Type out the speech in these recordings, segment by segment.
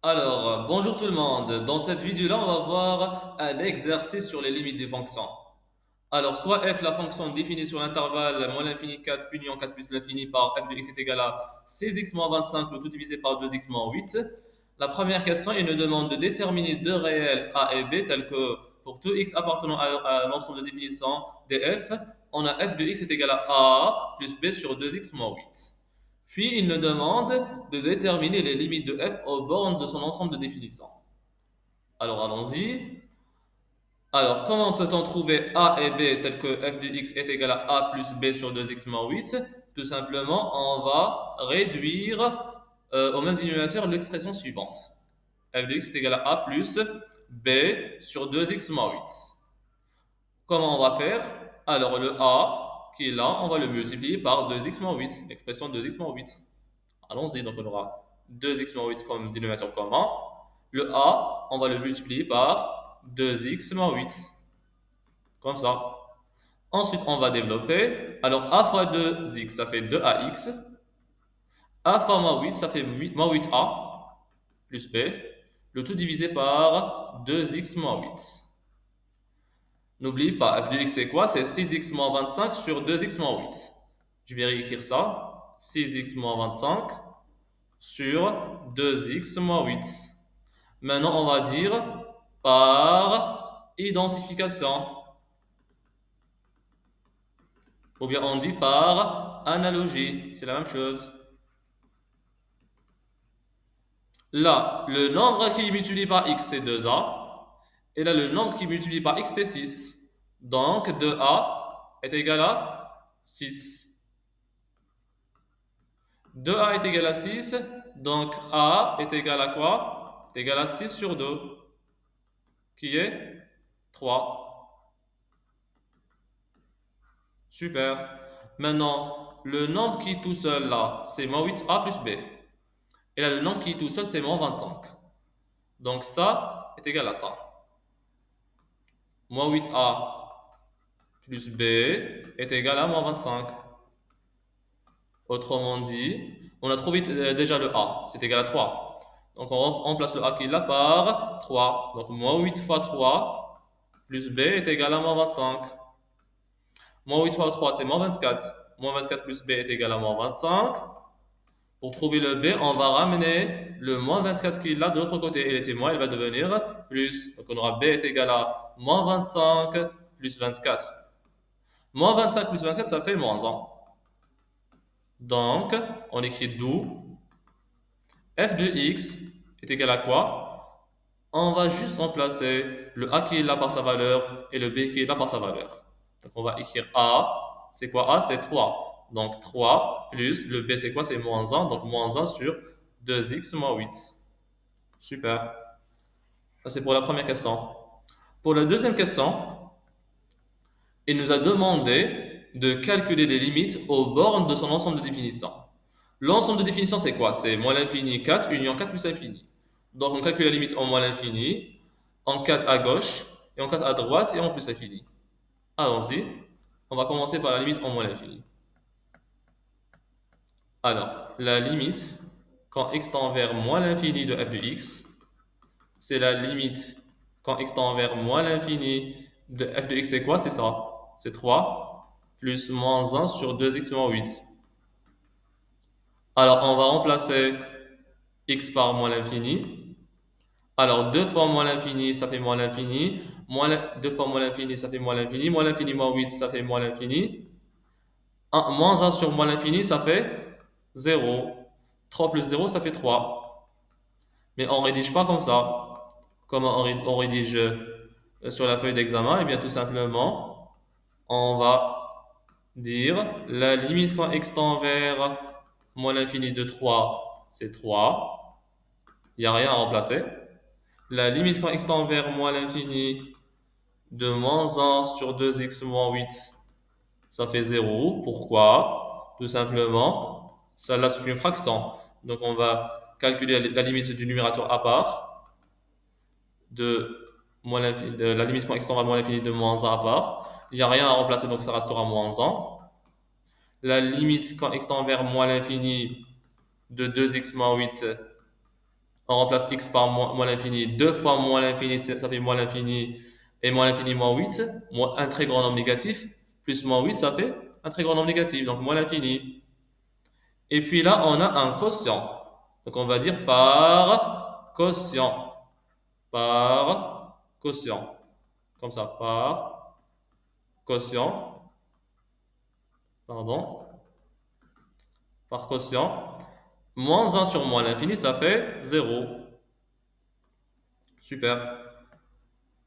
Bonjour tout le monde. Dans cette vidéo-là, on va voir un exercice sur les limites des fonctions. Soit f, la fonction définie sur l'intervalle moins l'infini 4 union 4 plus l'infini par f de x est égal à 6x moins 25, le tout divisé par 2x moins 8. La première question, il nous demande de déterminer deux réels a et b tels que pour tout x appartenant à l'ensemble de définition des f, on a f de x est égal à a plus b sur 2x moins 8. Puis il nous demande de déterminer les limites de f aux bornes de son ensemble de définition. Alors allons-y. Alors, comment peut-on trouver A et B tel que f de x est égal à A plus B sur 2x moins 8? Tout simplement, on va réduire au même dénominateur l'expression suivante. F de x est égal à A plus B sur 2x moins 8. Comment on va faire? Alors, le A qui est là, on va le multiplier par 2x moins 8, l'expression 2x moins 8. Allons-y, donc on aura 2x moins 8 comme dénominateur commun. Le A, on va le multiplier par 2x moins 8. Comme ça. Ensuite, on va développer. Alors, a fois 2x, ça fait 2ax. A fois moins 8, ça fait moins 8a plus b. Le tout divisé par 2x moins 8. N'oublie pas, f de x c'est quoi? C'est 6x moins 25 sur 2x moins 8. Je vais réécrire ça. 6x moins 25 sur 2x moins 8. Maintenant, on va dire par identification. Ou bien on dit par analogie. C'est la même chose. Là, le nombre qui est multiplié par x, c'est 2a. Et là, le nombre qui est multiplié par x, c'est 6. Donc, 2a est égal à 6. 2a est égal à 6. Donc, a est égal à quoi? Est égal à 6 sur 2, qui est 3. Super. Maintenant, le nombre qui est tout seul là, c'est moins 8a plus b. Et là, le nombre qui est tout seul, c'est moins 25. Donc, ça est égal à ça. Moins 8a plus b est égal à moins 25. Autrement dit, on a trouvé déjà le a, c'est égal à 3. Donc, on remplace le a qui est là par 3. Donc, moins 8 fois 3 plus b est égal à moins 25. Moins 8 fois 3, c'est moins 24. Moins 24 plus b est égal à moins 25. Pour trouver le b, on va ramener le moins 24 qui est là de l'autre côté. Il était moins, il va devenir plus. Donc on aura b est égal à moins 25 plus 24. Moins 25 plus 24, ça fait moins 1. Donc, on écrit d'où f de x est égal à quoi? On va juste remplacer le a qui est là par sa valeur et le b qui est là par sa valeur. Donc on va écrire a. C'est quoi a? C'est 3. Donc 3 plus le b c'est quoi? C'est moins 1. Donc moins 1 sur 2x moins 8. Super. Ça c'est pour la première question. Pour la deuxième question, il nous a demandé de calculer les limites aux bornes de son ensemble de définition. L'ensemble de définition, c'est quoi? C'est moins l'infini 4 union 4 plus l'infini. Donc, on calcule la limite en moins l'infini, en 4 à gauche, et en 4 à droite, et en plus l'infini. Allons-y. On va commencer par la limite en moins l'infini. Alors, la limite, quand x tend vers moins l'infini de f de x, c'est la limite quand x tend vers moins l'infini de f de x, c'est quoi? C'est ça. C'est 3 plus moins 1 sur 2x moins 8. Alors, on va remplacer x par moins l'infini. Alors, 2 fois moins l'infini, ça fait moins l'infini. 2 fois moins l'infini, ça fait moins l'infini. Moins l'infini moins 8, ça fait moins l'infini. Moins 1 sur moins l'infini, ça fait 0. 3 plus 0, ça fait 3. Mais on ne rédige pas comme ça. Comment on rédige sur la feuille d'examen? Eh bien, tout simplement, on va dire la limite quand x tend vers moins l'infini de 3, c'est 3. Il n'y a rien à remplacer. La limite quand x tend vers moins l'infini de moins 1 sur 2x moins 8, ça fait 0. Pourquoi? Tout simplement, ça là c'est une fraction. Donc on va calculer la limite du numérateur à part, de la limite quand x tend vers moins l'infini de moins 1 à part. Il n'y a rien à remplacer, donc ça restera moins 1. La limite quand x tend vers moins l'infini de 2x moins 8, On remplace x par moins l'infini. 2 fois moins l'infini, ça fait moins l'infini. Et moins l'infini, moins 8. Moins un très grand nombre négatif. Plus moins 8, ça fait un très grand nombre négatif. Donc moins l'infini. Et puis là, on a un quotient. Donc on va dire par quotient. Par quotient. Comme ça, par quotient. Pardon. Par quotient. Moins 1 sur moins l'infini, ça fait 0. Super.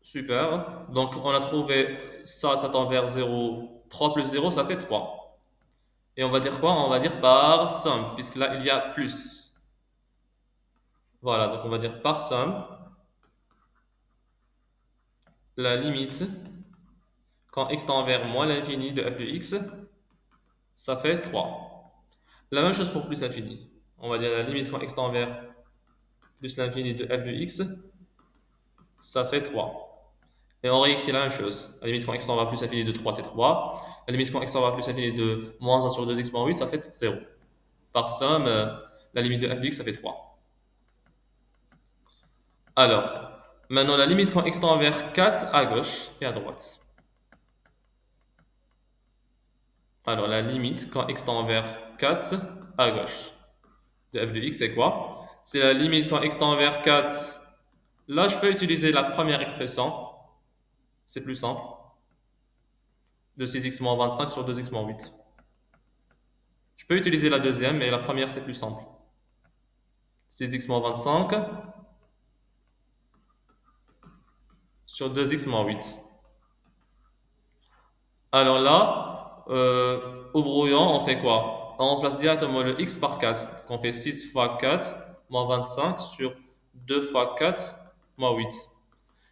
Super. Donc, on a trouvé ça, ça tend vers 0. 3 plus 0, ça fait 3. Et on va dire quoi? On va dire par somme, puisque là, il y a plus. Voilà, donc on va dire par somme, la limite, quand x tend vers moins l'infini de f de x, ça fait 3. La même chose pour plus l'infini. On va dire la limite quand x tend vers plus l'infini de f de x, ça fait 3. Et on réécrit la même chose. La limite quand x tend vers plus l'infini de 3, c'est 3. La limite quand x tend vers plus l'infini de moins 1 sur 2x moins 8, ça fait 0. Par somme, la limite de f de x, ça fait 3. Alors, maintenant la limite quand x tend vers 4 à gauche et à droite. Alors, la limite quand x tend vers 4 à gauche de f de x, c'est quoi? C'est la limite quand x tend vers 4. Là, je peux utiliser la première expression. C'est plus simple. De 6x moins 25 sur 2x moins 8. Je peux utiliser la deuxième, mais la première, c'est plus simple. 6x moins 25 sur 2x moins 8. Alors là, au brouillon, on fait quoi? On remplace directement le x par 4. Donc on fait 6 fois 4 moins 25 sur 2 fois 4 moins 8.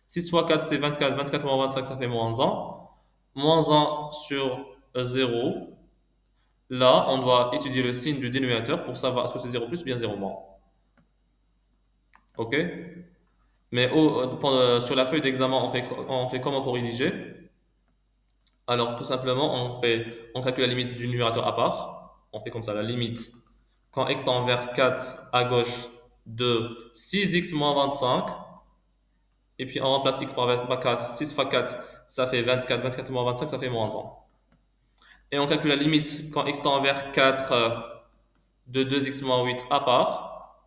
6 fois 4, c'est 24. 24 moins 25, ça fait moins 1. Moins 1 sur 0. Là, on doit étudier le signe du dénominateur pour savoir est-ce que c'est 0 plus ou bien 0 moins. OK? Mais sur la feuille d'examen, on fait comment pour rédiger? Alors, tout simplement, on calcule la limite du numérateur à part. On fait comme ça, la limite. Quand x tend vers 4 à gauche de 6x moins 25. Et puis, on remplace x par 4. 6 fois 4, ça fait 24. 24 moins 25, ça fait moins 1. Et on calcule la limite quand x tend vers 4 de 2x moins 8 à part.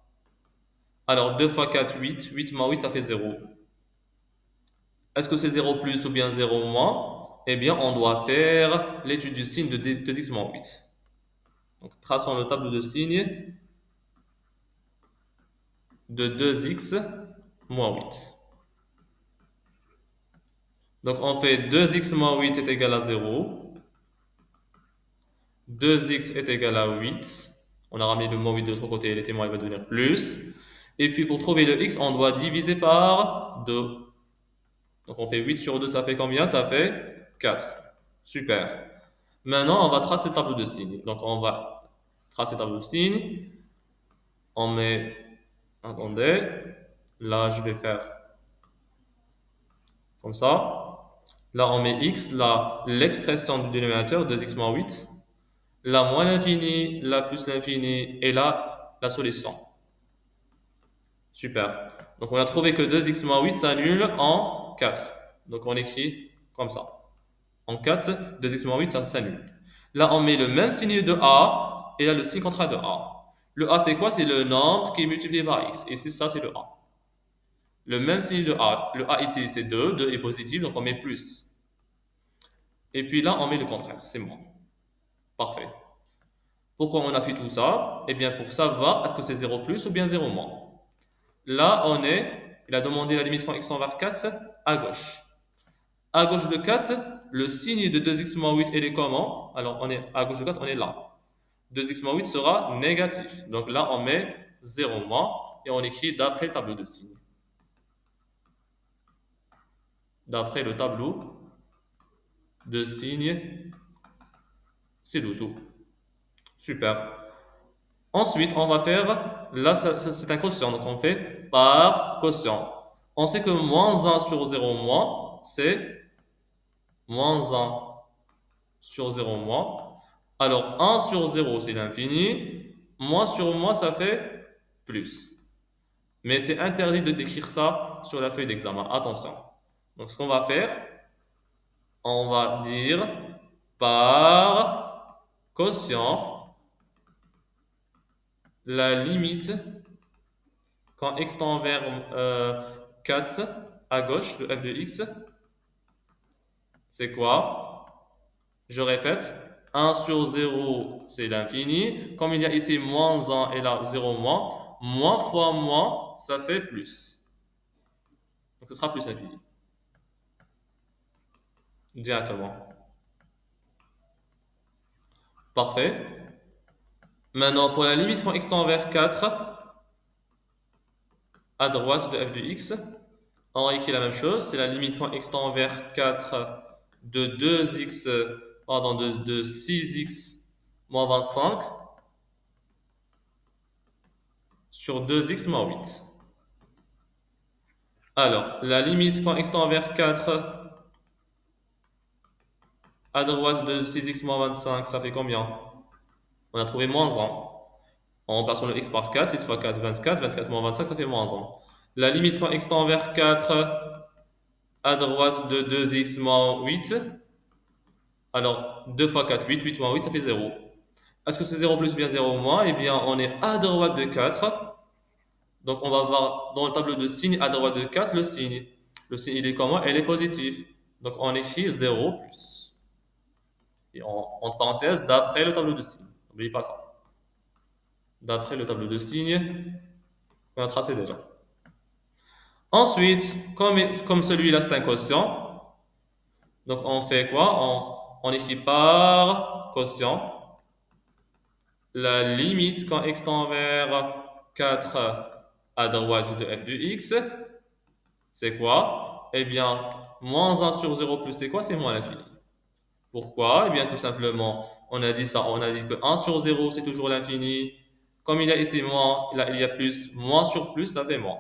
Alors, 2 fois 4, 8. 8 moins 8, ça fait 0. Est-ce que c'est 0 plus ou bien 0 moins? Eh bien, on doit faire l'étude du signe de 2x moins 8. Donc, traçons le tableau de signes de 2x moins 8. Donc, on fait 2x moins 8 est égal à 0. 2x est égal à 8. On a ramené le moins 8 de l'autre côté et les témoins, il va devenir plus. Et puis, pour trouver le x, on doit diviser par 2. Donc, on fait 8 sur 2, ça fait combien? Ça fait 4. Super. Maintenant, on va tracer le tableau de signes. Donc, on va tracer le tableau de signes. On met... Attendez. Là, je vais faire comme ça. Là, on met x. Là, l'expression du dénominateur, 2x moins 8. Là, moins l'infini, là, plus l'infini. Et là, la solution. Super. Donc, on a trouvé que 2x moins 8 s'annule en 4. Donc, on écrit comme ça. En 4, 2x moins 8, ça s'annule. Là, on met le même signe de A et là, le signe contraire de A. Le A, c'est quoi? C'est le nombre qui est multiplié par x. Et c'est ça, c'est le A. Le même signe de A. Le A ici, c'est 2. 2 est positif, donc on met plus. Et puis là, on met le contraire. C'est moins. Parfait. Pourquoi on a fait tout ça? Eh bien, pour savoir est-ce que c'est 0 plus ou bien 0 moins. Là, il a demandé la limite quand x tend vers 4 à gauche. À gauche de 4, le signe de 2x moins 8, il est comment? Alors, on est à gauche de 4, on est là. 2x moins 8 sera négatif. Donc là, on met 0 moins et on écrit d'après le tableau de signes. D'après le tableau de signes ci-dessous. Super. Ensuite, on va faire, là, c'est un quotient, donc on fait par quotient. On sait que moins 1 sur 0 moins, c'est moins 1 sur 0 moins. Alors, 1 sur 0, c'est l'infini. Moins sur moins, ça fait plus. Mais c'est interdit de décrire ça sur la feuille d'examen. Attention. Donc, ce qu'on va faire, on va dire par quotient la limite quand x tend vers 4 à gauche de f de x, c'est quoi? Je répète, 1 sur 0, c'est l'infini. Comme il y a ici moins 1 et là 0 moins, moins fois moins, ça fait plus. Donc ce sera plus infini. Directement. Parfait. Maintenant, pour la limite quand x tend vers 4, à droite de f de x, on réécrit la même chose. C'est la limite quand x tend vers 4 de 2x, pardon, de 6x moins 25 sur 2x moins 8. Alors, la limite quand x tend vers 4 à droite de 6x moins 25, ça fait combien? On a trouvé moins 1. En remplaçant le x par 4, 6 fois 4, 24, 24 moins 25, ça fait moins 1. La limite quand x tend vers 4 à droite de 2x moins 8, alors 2 fois 4, 8, 8 moins 8, ça fait 0. Est-ce que c'est 0 plus ou bien 0 moins? Eh bien, on est à droite de 4. Donc, on va voir dans le tableau de signes, à droite de 4, le signe. Le signe, il est comment? Il est positif. Donc, on écrit 0 plus. Et entre parenthèses, d'après le tableau de signes. N'oubliez pas ça. D'après le tableau de signes qu'on a tracé déjà. Ensuite, comme celui-là, c'est un quotient. Donc, on fait quoi? On écrit par quotient la limite quand x tend vers 4 à droite de f de x, c'est quoi? Eh bien, moins 1 sur 0 plus c'est quoi? C'est moins l'infini. Pourquoi? Eh bien, tout simplement, on a dit ça, on a dit que 1 sur 0, c'est toujours l'infini. Comme il y a ici moins, là, il y a plus, moins sur plus, ça fait moins.